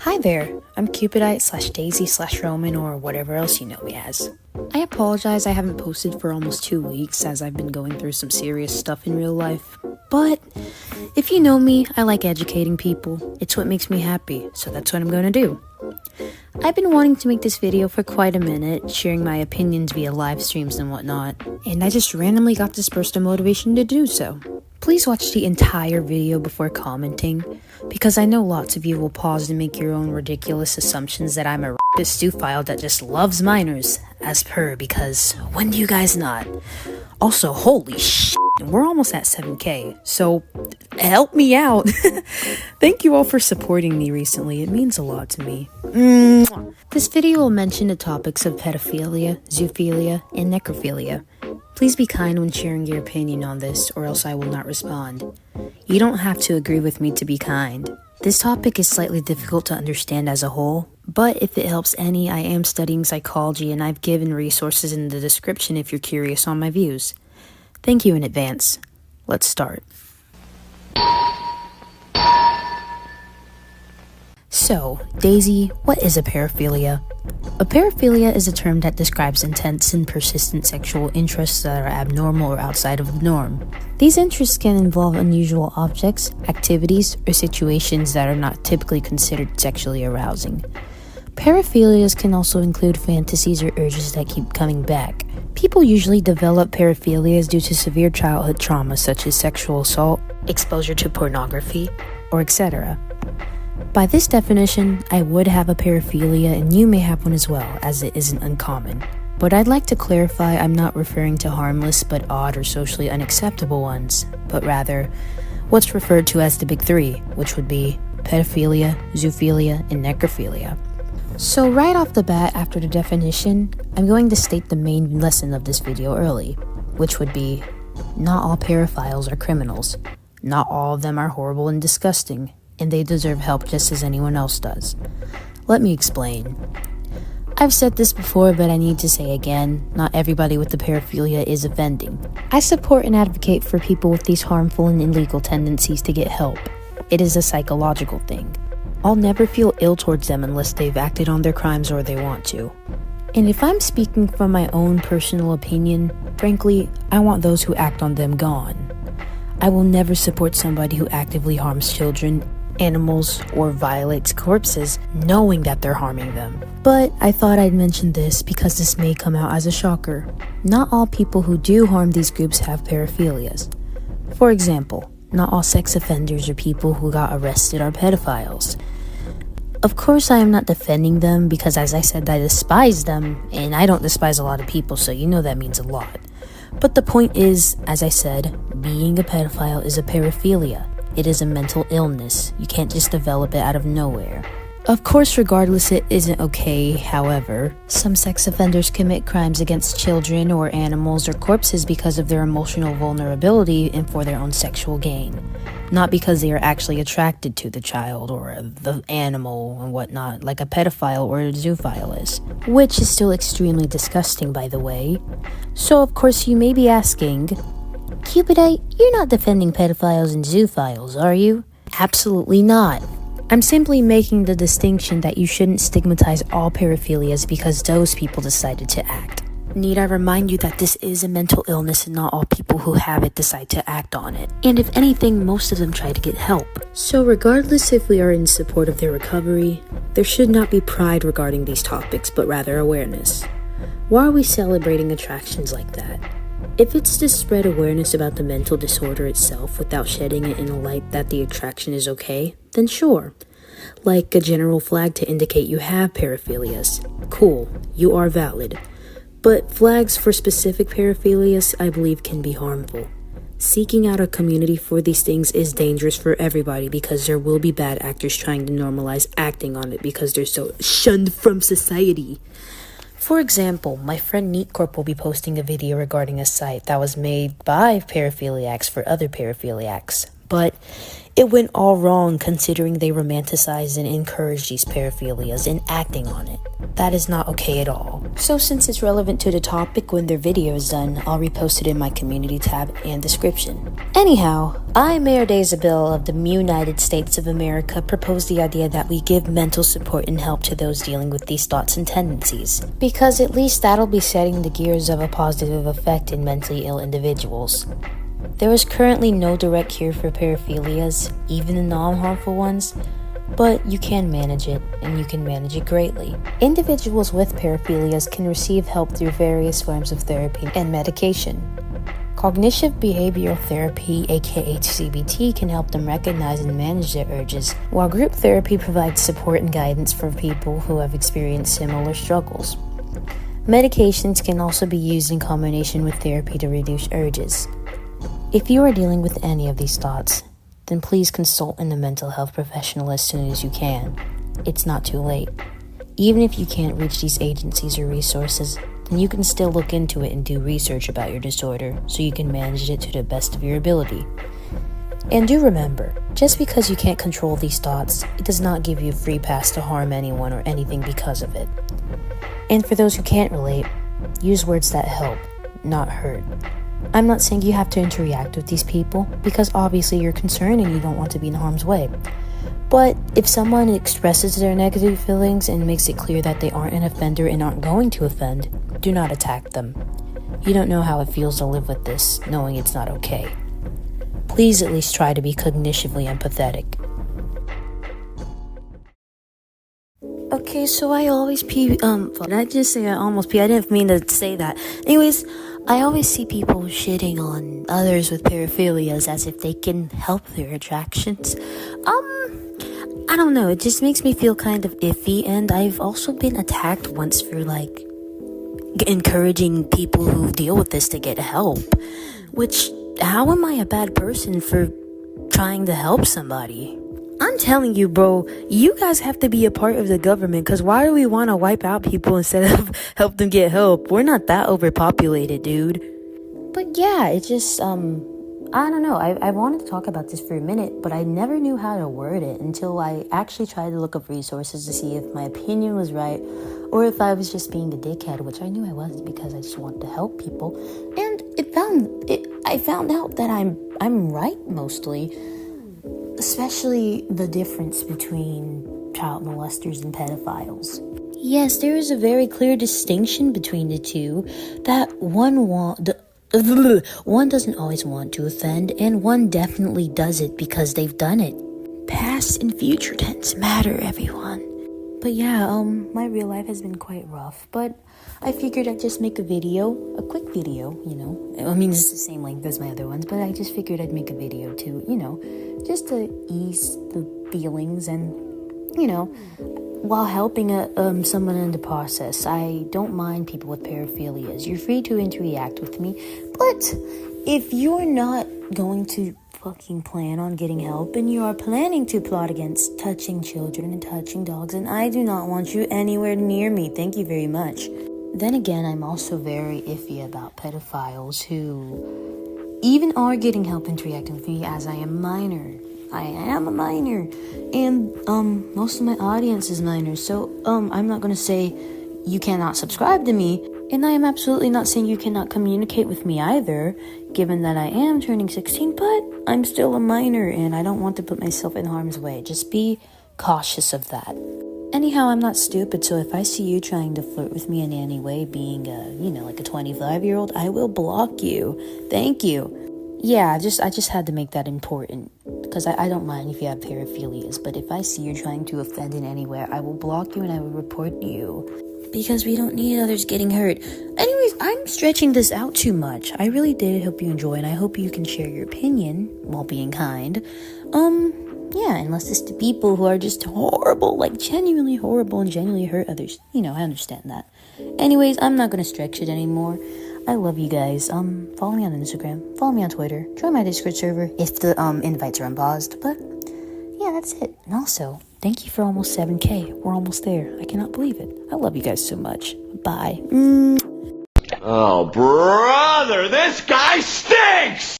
Hi there, I'm Cupidite / Daisy / Roman or whatever else you know me as. I apologize I haven't posted for almost 2 weeks as I've been going through some serious stuff in real life. But if you know me, I like educating people. It's what makes me happy, so that's what I'm going to do. I've been wanting to make this video for quite a minute, sharing my opinions via live streams and whatnot, and I just randomly got this burst of motivation to do so. Please watch the entire video before commenting, because I know lots of you will pause and make your own ridiculous assumptions that I'm a zoophile that just loves minors, as per, because when do you guys not? Also, holy shit, we're almost at 7K, so help me out. Thank you all for supporting me recently, it means a lot to me. This video will mention the topics of pedophilia, zoophilia, and necrophilia. Please be kind when sharing your opinion on this, or else I will not respond. You don't have to agree with me to be kind. This topic is slightly difficult to understand as a whole, but if it helps any, I am studying psychology and I've given resources in the description if you're curious on my views. Thank you in advance. Let's start. So, Daisy, what is a paraphilia? A paraphilia is a term that describes intense and persistent sexual interests that are abnormal or outside of the norm. These interests can involve unusual objects, activities, or situations that are not typically considered sexually arousing. Paraphilias can also include fantasies or urges that keep coming back. People usually develop paraphilias due to severe childhood trauma such as sexual assault, exposure to pornography, or etc. By this definition, I would have a paraphilia and you may have one as well, as it isn't uncommon. But I'd like to clarify I'm not referring to harmless but odd or socially unacceptable ones, but rather what's referred to as the big three, which would be pedophilia, zoophilia, and necrophilia. So right off the bat after the definition, I'm going to state the main lesson of this video early, which would be, not all paraphiles are criminals. Not all of them are horrible and disgusting, and they deserve help just as anyone else does. Let me explain. I've said this before, but I need to say again, not everybody with the paraphilia is offending. I support and advocate for people with these harmful and illegal tendencies to get help. It is a psychological thing. I'll never feel ill towards them unless they've acted on their crimes or they want to. And if I'm speaking from my own personal opinion, frankly, I want those who act on them gone. I will never support somebody who actively harms children, animals, or violates corpses knowing that they're harming them. But I thought I'd mention this because this may come out as a shocker. Not all people who do harm these groups have paraphilias. For example, not all sex offenders or people who got arrested are pedophiles. Of course, I am not defending them because, as I said, I despise them, and I don't despise a lot of people, so you know that means a lot. But the point is, as I said, being a pedophile is a paraphilia. It is a mental illness. You can't just develop it out of nowhere. Of course, regardless, it isn't okay. However, some sex offenders commit crimes against children or animals or corpses because of their emotional vulnerability and for their own sexual gain. Not because they are actually attracted to the child or the animal and whatnot, like a pedophile or a zoophile is. Which is still extremely disgusting, by the way. So, of course, you may be asking, Cupidite, you're not defending pedophiles and zoophiles, are you? Absolutely not. I'm simply making the distinction that you shouldn't stigmatize all paraphilias because those people decided to act. Need I remind you that this is a mental illness and not all people who have it decide to act on it. And if anything, most of them try to get help. So regardless if we are in support of their recovery, there should not be pride regarding these topics, but rather awareness. Why are we celebrating attractions like that? If it's to spread awareness about the mental disorder itself without shedding it in a light that the attraction is okay, then sure. Like a general flag to indicate you have paraphilias. Cool, you are valid. But flags for specific paraphilias, I believe, can be harmful. Seeking out a community for these things is dangerous for everybody because there will be bad actors trying to normalize acting on it because they're so shunned from society. For example, my friend NeatCorp will be posting a video regarding a site that was made by paraphiliacs for other paraphiliacs, but it went all wrong considering they romanticize and encourage these paraphilias and acting on it. That is not okay at all. So since it's relevant to the topic when their video is done, I'll repost it in my community tab and description. Anyhow, I, Mayor Daisabel of the United States of America, propose the idea that we give mental support and help to those dealing with these thoughts and tendencies, because at least that'll be setting the gears of a positive effect in mentally ill individuals. There is currently no direct cure for paraphilias, even the non-harmful ones, but you can manage it, and you can manage it greatly. Individuals with paraphilias can receive help through various forms of therapy and medication. Cognitive behavioral therapy, aka CBT, can help them recognize and manage their urges, while group therapy provides support and guidance for people who have experienced similar struggles. Medications can also be used in combination with therapy to reduce urges. If you are dealing with any of these thoughts, then please consult a mental health professional as soon as you can. It's not too late. Even if you can't reach these agencies or resources, then you can still look into it and do research about your disorder so you can manage it to the best of your ability. And do remember, just because you can't control these thoughts, it does not give you a free pass to harm anyone or anything because of it. And for those who can't relate, use words that help, not hurt. I'm not saying you have to interact with these people, because obviously you're concerned and you don't want to be in harm's way. But if someone expresses their negative feelings and makes it clear that they aren't an offender and aren't going to offend, do not attack them. You don't know how it feels to live with this, knowing it's not okay. Please at least try to be cognitively empathetic. Okay, so I always pee, did I just say I almost pee? I didn't mean to say that. Anyways, I always see people shitting on others with paraphilias as if they can help their attractions. I don't know, it just makes me feel kind of iffy, and I've also been attacked once for, encouraging people who deal with this to get help. Which, how am I a bad person for trying to help somebody? I'm telling you, bro, you guys have to be a part of the government, because why do we want to wipe out people instead of help them get help? We're not that overpopulated, dude. But yeah, it just, I don't know. I wanted to talk about this for a minute, but I never knew how to word it until I actually tried to look up resources to see if my opinion was right, or if I was just being a dickhead, which I knew I wasn't because I just wanted to help people. And I found out that I'm right mostly. Especially the difference between child molesters and pedophiles. Yes, there is a very clear distinction between the two, that one doesn't always want to offend, and one definitely does it because they've done it. Past and future tense matter, everyone. But yeah, my real life has been quite rough, but I figured I'd just make a quick video, I mean, it's the same length as my other ones, but I just figured I'd make a video to, just to ease the feelings and, while helping someone in the process. I don't mind people with paraphilias. You're free to interact with me, but if you're not going to fucking plan on getting help and you are planning to plot against touching children and touching dogs, and I do not want you anywhere near me, thank you very much. Then again, I'm also very iffy about pedophiles who even are getting help interacting with me, as I am minor. I am a minor, and most of my audience is minors, so I'm not gonna say you cannot subscribe to me, and I am absolutely not saying you cannot communicate with me either, given that I am turning 16, but I'm still a minor, and I don't want to put myself in harm's way. Just be cautious of that. Anyhow, I'm not stupid, so if I see you trying to flirt with me in any way, being like a 25-year-old, I will block you. Thank you. Yeah, I just had to make that important, because I don't mind if you have paraphilias, but if I see you trying to offend in anywhere, I will block you and I will report you, because we don't need others getting hurt. Anyways, I'm stretching this out too much. I really did hope you enjoy, and I hope you can share your opinion while being kind. Yeah, unless it's the people who are just horrible, genuinely horrible and genuinely hurt others. I understand that. Anyways, I'm not gonna stretch it anymore. I love you guys. Follow me on Instagram, follow me on Twitter, join my Discord server if the invites are unpaused. But yeah, that's it. And also, thank you for almost 7K. We're almost there. I cannot believe it. I love you guys so much. Bye. Oh, brother, this guy stinks!